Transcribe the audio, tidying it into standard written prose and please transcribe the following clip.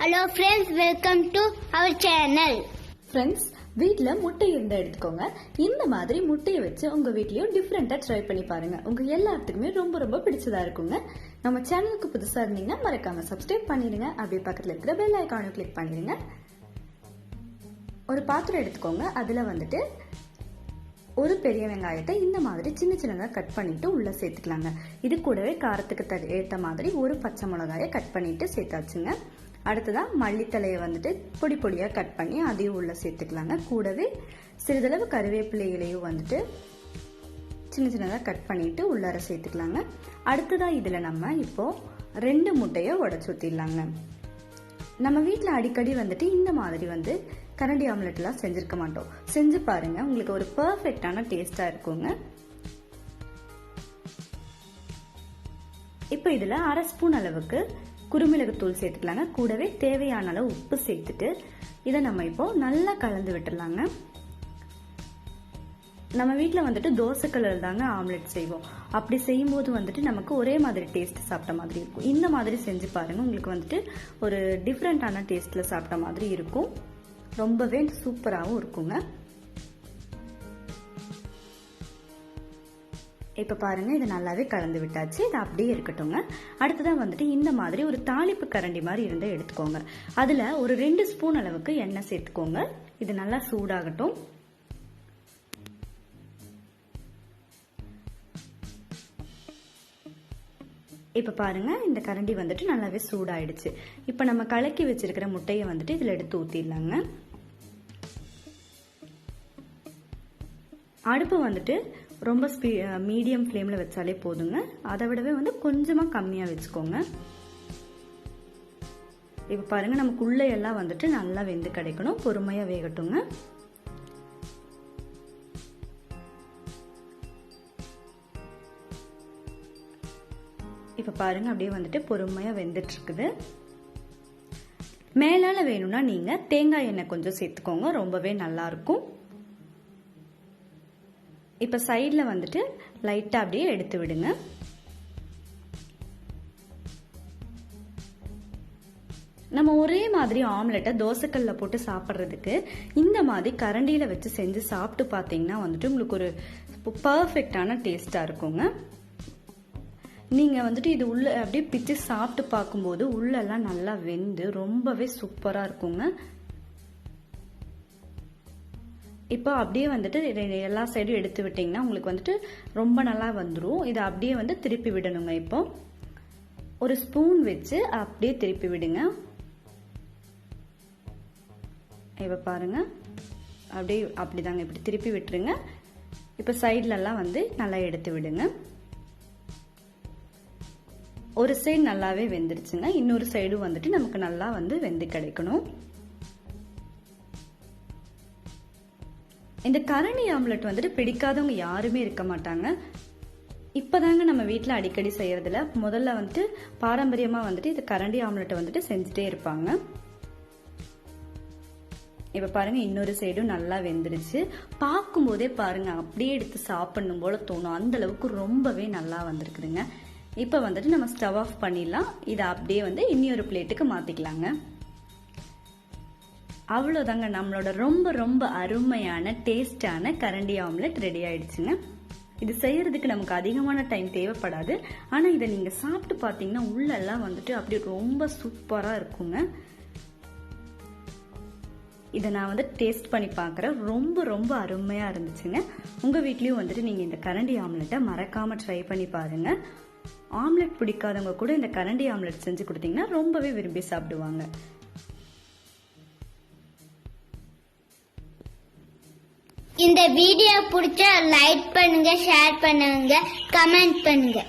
Hello friends, welcome to our channel. Friends, வீட்ல முட்டை இருந்தா எடுத்துக்கோங்க. இந்த மாதிரி முட்டையை வச்சு உங்க வீட்லயும் டிஃபரெண்டா ட்ரை பண்ணி பாருங்க. உங்க எல்லாத்துக்குமே ரொம்ப ரொம்ப பிடிச்சதா இருக்குங்க. நம்ம சேனலுக்கு புதுசா இருந்தீங்கன்னா மறக்காம சப்ஸ்கிரைப் பண்ணிடுங்க. அப்படியே பக்கத்துல இருக்கிற பெல் ஐகானை கிளிக் பண்ணிடுங்க. ஒரு பாத்திரம் எடுத்துக்கோங்க. அதுல வந்துட்டு ஒரு பெரிய வெங்காயத்தை இந்த மாதிரி சின்ன சின்னதா கட் பண்ணிட்டு உள்ள சேர்த்துக்கலாங்க. இது கூடவே காரத்துக்கு ஏற்ற மாதிரி ஒரு பச்சை மிளகாயை கட் பண்ணிட்டு சேர்த்தாச்சுங்க. அடுத்ததா மல்லித்தலையை வந்துட்டு பொடி பொடியா கட் பண்ணி அதையும் உள்ள சேர்த்துக்கலாங்க. கூடவே சிறிதளவு கருவேப்பிலைகளையும் வந்துட்டு சின்ன சின்னதா கட் பண்ணிட்டு உள்ளார சேர்த்துக்கலாங்க. அடுத்ததா இதுல நம்ம இப்போ 2 முட்டையை உடைச்சு ஊத்திடலாங்க. நம்ம வீட்டில் அடிக்கடி வந்துட்டு இந்த மாதிரி வந்து கரண்டி ஆம்லெட்லாம் செஞ்சிருக்க மாட்டோம். செஞ்சு பாருங்க, உங்களுக்கு ஒரு பெர்ஃபெக்டான டேஸ்டா இருக்குங்க. இப்போ இதுல 1/2 ஸ்பூன் அளவுக்கு குருமிளகுத்தூள் சேர்த்துக்கலாங்க. கூடவே தேவையான அளவு உப்பு சேர்த்துட்டு இதை நம்ம இப்போ நல்லா கலந்து விட்டுடலாங்க. நம்ம வீட்டில் வந்துட்டு தோசை கலர் தாங்க ஆம்லெட் செய்வோம். அப்படி செய்யும்போது வந்துட்டு நமக்கு ஒரே மாதிரி டேஸ்ட் சாப்பிட்ட மாதிரி இருக்கும். இந்த மாதிரி செஞ்சு பாருங்க, உங்களுக்கு வந்துட்டு ஒரு டிஃப்ரெண்டான டேஸ்ட்ல சாப்பிட்ட மாதிரி இருக்கும். ரொம்பவே சூப்பராகவும் இருக்குங்க. இப்ப பாருங்க, இது நல்லாவே கலந்து விட்டாச்சு. இது அப்படியே இருக்கட்டுங்க. அடுத்ததான் வந்துட்டு இந்த மாதிரி ஒரு தாளிப்பு கரண்டி மாதிரி இருந்தா எடுத்துக்கோங்க. அதுல ஒரு 2 ஸ்பூன் அளவுக்கு எண்ணெய் சேர்த்துக்கோங்க. இது நல்லா சூடாகட்டும். இப்ப பாருங்க, இந்த கரண்டி வந்துட்டு நல்லாவே சூடாயிடுச்சு. இப்ப நம்ம கலக்கி வச்சிருக்கிற முட்டையை வந்துட்டு இதுல எடுத்து ஊத்திடலாங்க. அடுப்பு வந்துட்டு ரொம்ப மீடியம் ஃப்ளேம்ல வச்சாலே போதுங்க. அதை விடவே வந்து கொஞ்சமா கம்மியா வச்சுக்கோங்க. இப்ப பாருங்க, நமக்கு உள்ள எல்லாம் வந்துட்டு நல்லா வெந்து கிடைக்கணும். பொறுமையா வேகட்டுங்க. இப்ப பாருங்க, அப்படியே வந்துட்டு பொறுமையா வெந்துட்டு இருக்குது. மேலால வேணும்னா நீங்க தேங்காய் எண்ணெய் கொஞ்சம் சேர்த்துக்கோங்க, ரொம்பவே நல்லா இருக்கும். இப்ப சைட்ல வந்துட்டு லைட்டா அப்படியே எடுத்து விடுங்க. நம்ம ஒரே மாதிரி ஆம்லெட்டை தோசைக்கல்ல போட்டு சாப்பிட்றதுக்கு இந்த மாதிரி கரண்டியில வச்சு செஞ்சு சாப்பிட்டு பார்த்தீங்கன்னா வந்துட்டு உங்களுக்கு ஒரு பர்ஃபெக்டான டேஸ்டா இருக்குங்க. நீங்க வந்துட்டு இது உள்ள அப்படியே பிச்சு சாப்பிட்டு பார்க்கும்போது உள்ளெல்லாம் நல்லா வெந்து ரொம்பவே சூப்பரா இருக்குங்க. இப்போ அப்படியே வந்துட்டு எல்லா சைடும் எடுத்து விட்டீங்கன்னா உங்களுக்கு வந்துட்டு ரொம்ப நல்லா வந்துடும். இதை அப்படியே வந்து திருப்பி விடணுங்க. இப்போ ஒரு ஸ்பூன் வச்சு அப்படியே திருப்பி விடுங்க. இப்ப பாருங்க, அப்படியே அப்படிதாங்க, இப்படி திருப்பி விட்டுருங்க. இப்ப சைட்ல எல்லாம் வந்து நல்லா எடுத்து விடுங்க. ஒரு சைடு நல்லாவே வெந்துருச்சுங்க. இன்னொரு சைடும் வந்துட்டு நமக்கு நல்லா வந்து வெந்து கிடைக்கணும். இந்த கரண்டி ஆம்லெட் வந்துட்டு பிடிக்காதவங்க யாருமே இருக்க மாட்டாங்க. இப்பதாங்க நம்ம வீட்டுல அடிக்கடி செய்யறதுல முதல்ல வந்துட்டு பாரம்பரியமா வந்துட்டு இந்த கரண்டி ஆம்லெட்டை வந்துட்டு செஞ்சுட்டே இருப்பாங்க. இப்ப பாருங்க, இன்னொரு சைடும் நல்லா வெந்துருச்சு. பார்க்கும் போதே பாருங்க, அப்படியே எடுத்து சாப்பிடணும் போல தோணும். அந்த அளவுக்கு ரொம்பவே நல்லா வந்திருக்குதுங்க. இப்ப வந்துட்டு நம்ம ஸ்டவ் ஆஃப் பண்ணிடலாம். இதை அப்படியே வந்து இன்னொரு பிளேட்டுக்கு மாத்திக்கலாங்க. அவ்வளவுதாங்க, நம்மளோட ரொம்ப ரொம்ப அருமையான டேஸ்டான கரண்டி ஆம்லெட் ரெடி ஆயிடுச்சுங்க. இது செய்யறதுக்கு நமக்கு அதிகமான டைம் தேவைப்படாது. ஆனா இதை நீங்க சாப்பிட்டு பாத்தீங்கன்னா உள்ளெல்லாம் வந்துட்டு அப்படியே ரொம்ப சூப்பரா இருக்குங்க. இதை நான் வந்து டேஸ்ட் பண்ணி பார்க்குறேன். ரொம்ப ரொம்ப அருமையா இருந்துச்சுங்க. உங்க வீட்லயும் வந்துட்டு நீங்க இந்த கரண்டி ஆம்லெட்டை மறக்காம ட்ரை பண்ணி பாருங்க. ஆம்லெட் பிடிக்காதவங்க கூட இந்த கரண்டி ஆம்லெட் செஞ்சு கொடுத்தீங்கன்னா ரொம்பவே விரும்பி சாப்பிடுவாங்க. இந்த வீடியோ பிடிச்சா லைக் பண்ணுங்க, ஷேர் பண்ணுங்க, கமெண்ட் பண்ணுங்க.